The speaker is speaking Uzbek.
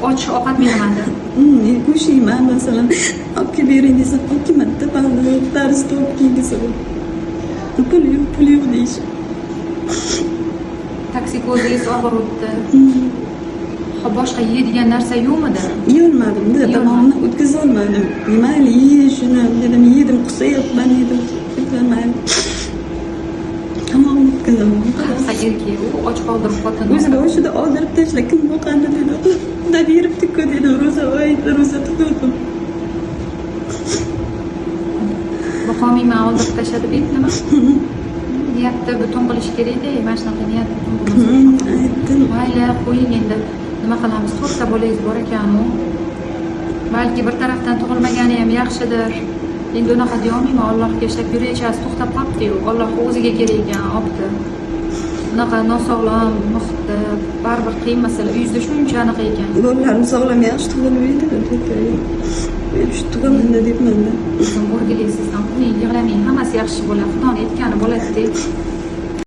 och ovqat menimadi. Go'sht yeyman masalan. Olib kelib bering desa, olib kelmadida baliq, darsi olib keling desa. Pul yo'q deyish. Toksikozingiz og'ir o'tdi. Boshqa yeydigan narsa yo'qmidi? Yeyolmadim-da, tamomini o'tkazolmadim. Mayli, ye shuni dedim, yedim, qusayapman dedim. Mayli. Tamomini o'tkazolmadim. Qayerga u och qoldirib xotin. O'zi boshida oldirib tashlab kim boqadi dedi. Deb beribdi-ku dedi, ro'za tutdim. Boqolmayman oldirib tashladi aytdimi? Niyatda butun qilish kerak-da, mana shunaqa niyat butun bo'lmasa. Aytdim. Mayli, qo'ying endi. Nima qilamiz? 4 ta bolangiz bor ekan-ku. Balki bir tarafdan tug'ilmagani ham yaxshidir. Endi unaqa deyolmayman, Allohga shukr, yurachasi to'xtab qolibdi-yu. Alloh o'ziga kerak ekan, olibdi. Unaqa nosog'lom, muhitda, baribir qiyin masala. Uyingizda shuncha aniq ekan. Bolalarim sog'lom, yaxshi tug'ilmaydi. Men shu tug'ildi debman-da. O'zim o'rgilaysiz ham, yig'lamang, hammasi yaxshi bo'ladi. Xudoning aytgani bo'ladi-da.